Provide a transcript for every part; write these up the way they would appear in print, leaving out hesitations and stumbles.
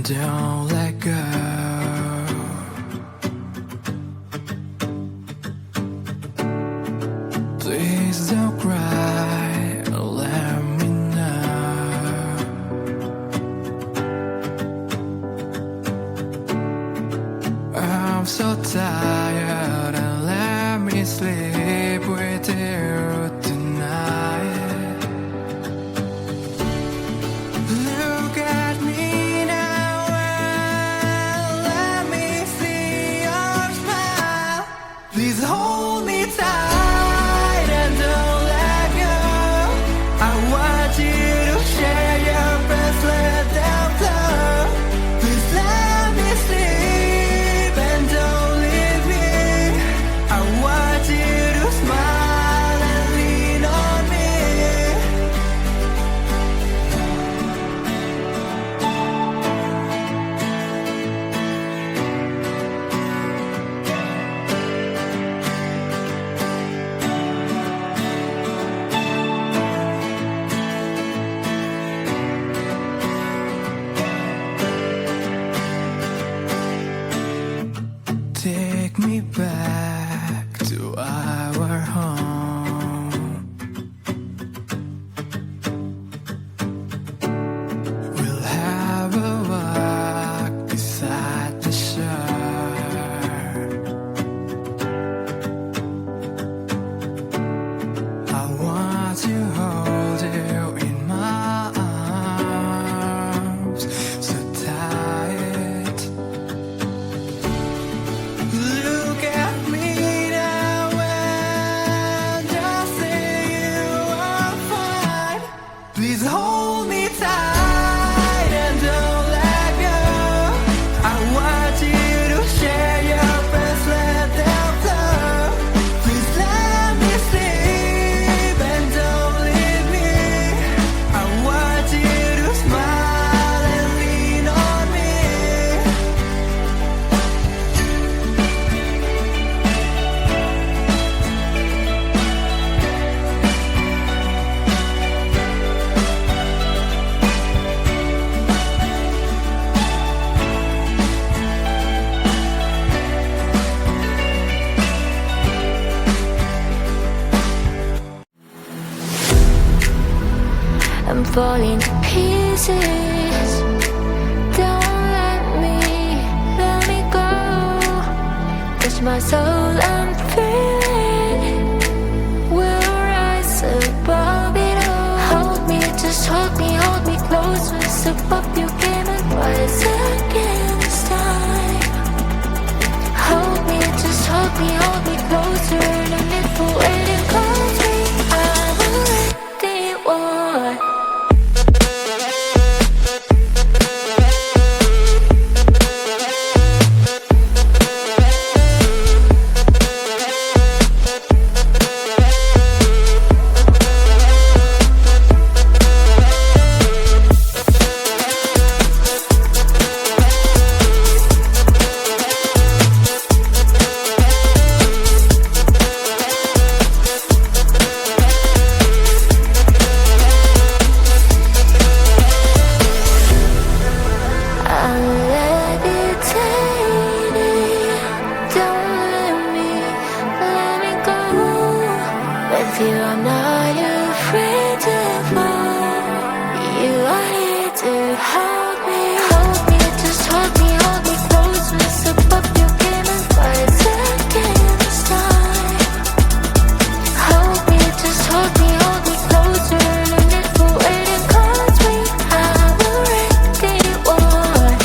don't let go. Please don't cry, let me know. I'm so tired and let me sleep with you tonight. Look at me now and let me see your smile. Please hold me tight and don't let go. I want you to share your best, let them flow. Please let me sleep and don't leave me. I want you to smile and lean on me. Take me back to our home. We'll have a walk beside the shore. I want to hold you in my arms so tight. Look at me now and just say you are fine. Please hold me tight and don't let go. I want you to share your best, let them flow. Please let me sleep and don't leave me. I want you to smile and lean on me. I'm falling to pieces. Don't let me go. Touch my soul, I'm feeling. We'll rise above it all. Hold me, just hold me close. Rise above your game and rise again this time. Hold me, just hold me closer. No need for waiting, close me. I'm already one. With you I'm not afraid to fall. You are here to hold me. Hold me, just hold me close. Rise above your game and rise again this time. Hold me, just hold me closer. No need for waiting, 'cause we have already won.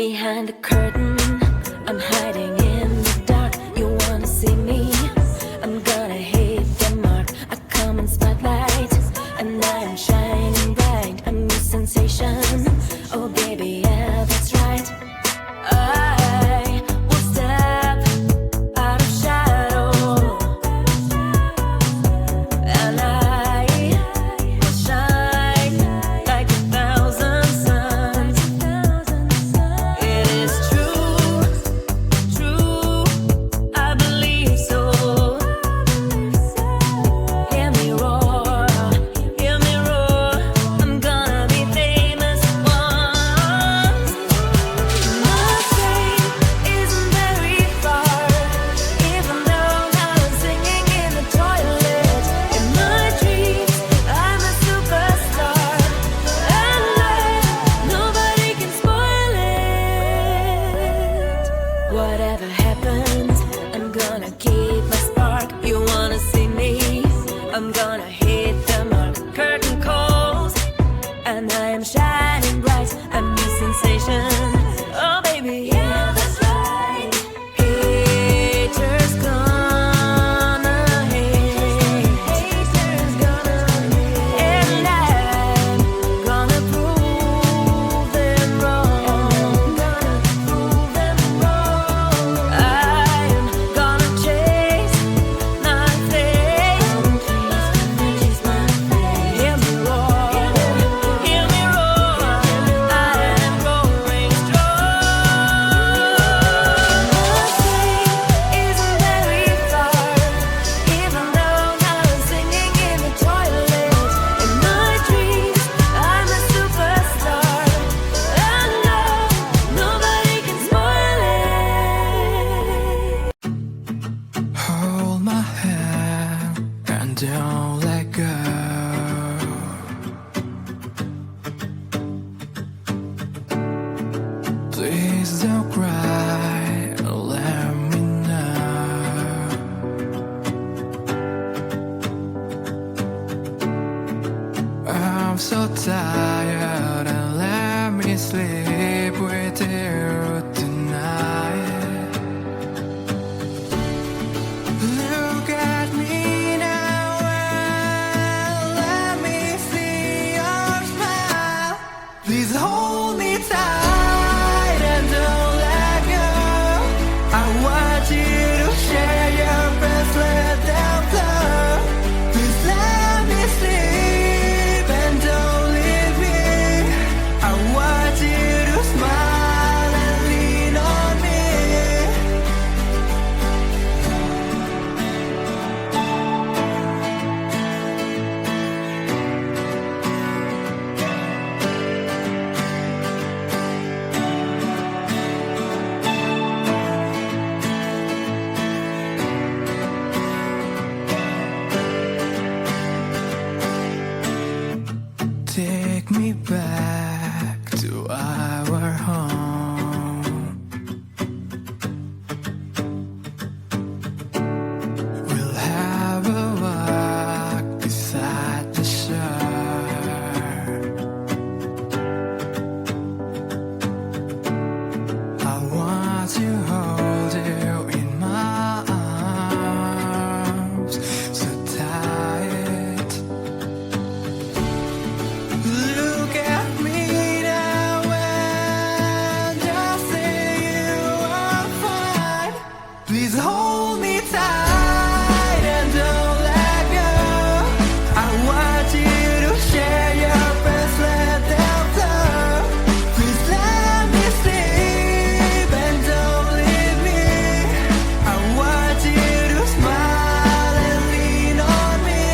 Behind the curtain, I'm hiding in the dark. You wanna see me? I'm gonna hit the mark. I come in spotlight, and I am shining bright. I'm your sensation. Oh baby, yeah, that's right. I will step out of shadow, and I will shine like 1,000 suns. It is true, true, I believe so. Hear me roar, I'm gonna be famous once. My fame isn't very far, even though now I'm singing in the toilet. In my dreams, I'm a superstar, and nobody can spoil it. Whatever happens, I'm gonna keep my spark. You wanna see me? I'm gonna hit the mark. Curtain calls, and I am shining bright. I'm your sensation. Oh baby, yeah, that's right. Haters gonna hate. Haters gonna hate. And I'm gonna prove them wrong. Prove them wrong. I'm gonna chase my fame. Hear me roar, I am roaring strong. My fame isn't very far, even though now I'm singing in the toilet. In my dreams, I'm a superstar, and nobody can spoil it. Hold my hand and don't let go. Please don't cry, let me know. I'm so tired and let me sleep with you tonight. Look at me now and let me see your smile. Please hold me tight and don't let go. I want you to share your breath, let them flow. Please let me sleep and don't leave me. I want you to smile and lean on me. Take me back to our home. We'll have a walk beside the shore. I want to hold you in my arms so tight. Look at me now and just say you are fine. Please hold me tight and don't let go. I want you to share your breath, let them flow. Please let me sleep and don't leave me. I want you to smile and lean on me.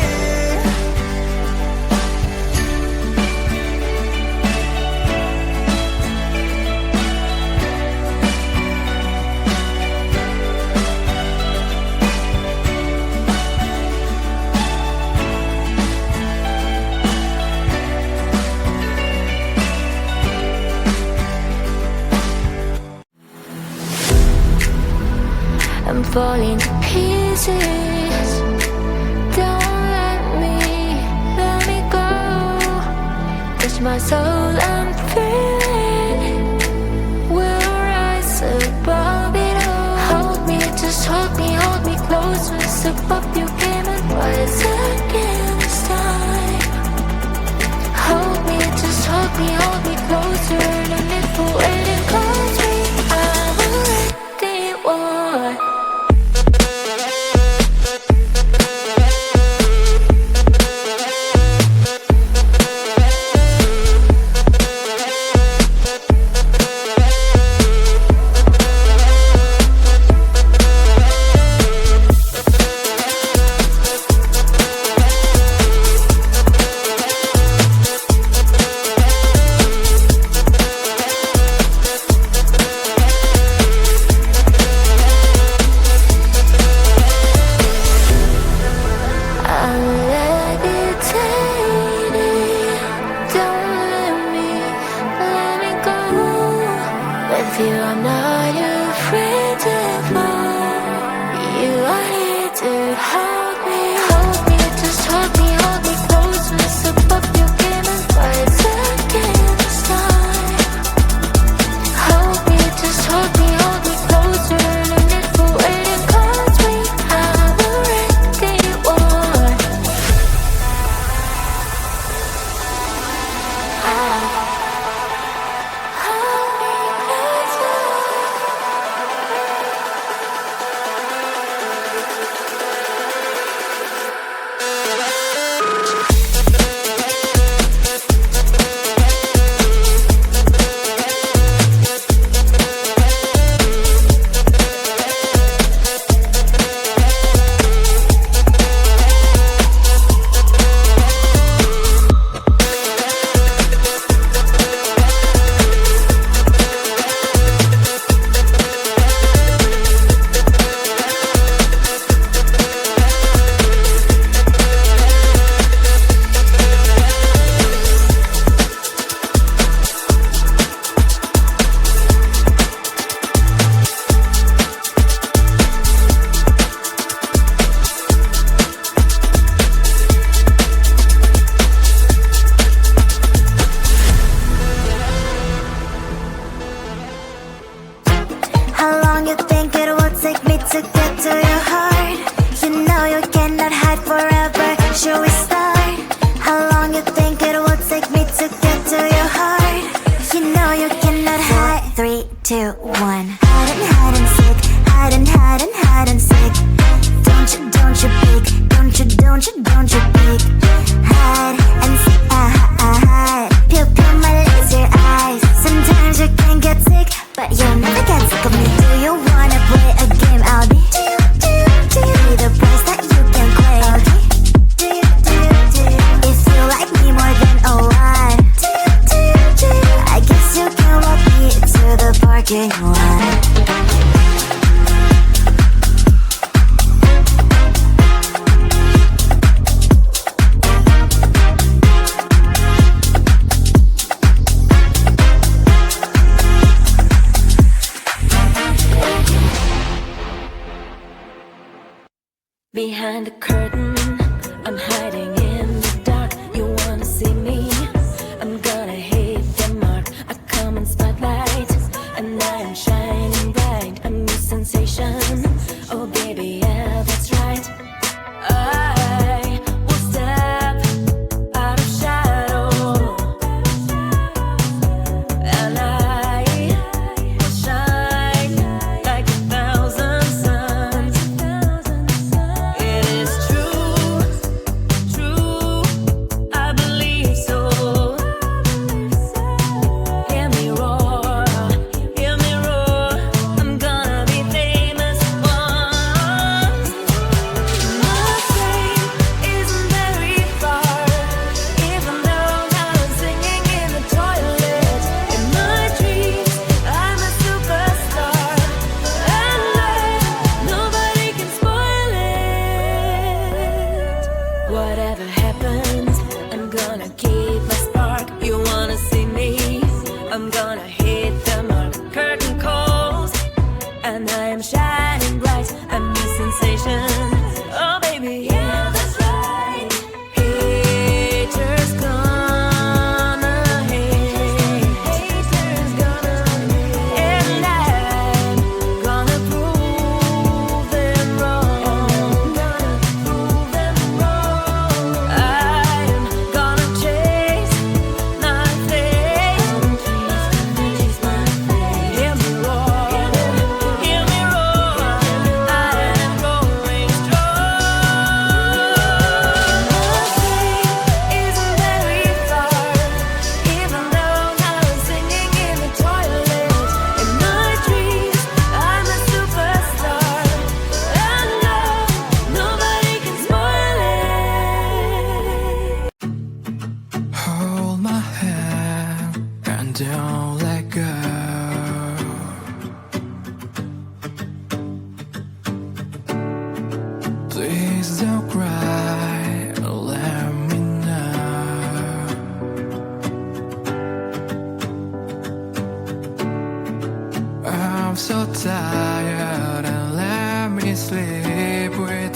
I'm falling to pieces. Don't let me go. Touch my soul, I'm feeling. Will of you, I'm not afraid to fall. You are here to hold me, just hold me close. Mess up your game and fight against time. Hold me, just hold me closer. No need for waiting, 'cause we have already won. Hold me closer. How long you think it will take me to get to your heart? You know you cannot hide forever. Should we start? How long you think it will take me to get to your heart? You know you cannot hide. 3, 2, 1. Hide and seek. Hide and seek. Don't you peek. Don't you peek. Hide and seek. Hide. Pupil my laser eyes. Sometimes you can get sick, but you'll never get sick of me. Do you wanna play a game? I'll be be the price that you can claim. If you like me more than a lot, I guess you can walk me to the parking lot. Behind the curtain, I'm hiding in the dark. You wanna see me? I'm gonna hit the mark. I come in spotlight, and I am shining bright. A new sensation. Oh baby, yeah, that's right. I will step out of shadow, and I will shine like 1,000 suns. It is true, I believe so. Hear me roar, I'm gonna be famous once. My fame isn't very far, even though now I'm singing in the toilet. In my dreams, I'm a superstar, and nobody can spoil it. Whatever happens, I'm gonna keep my spark. You wanna see me? I'm gonna hit the mark. Curtain calls, and I am shining bright. I'm a sensation. Oh baby, yeah, that's right. Haters gonna hate. And I'm gonna prove them wrong. I'm gonna chase my fate. Hear me roar, I am growing strong. My fate isn't very far, even though now I'm singing in the toilet. In my dreams, I'm a superstar, and nobody can spoil it. Hold my hand and don't let go. Please don't cry, let me know. so tired and let me sleep with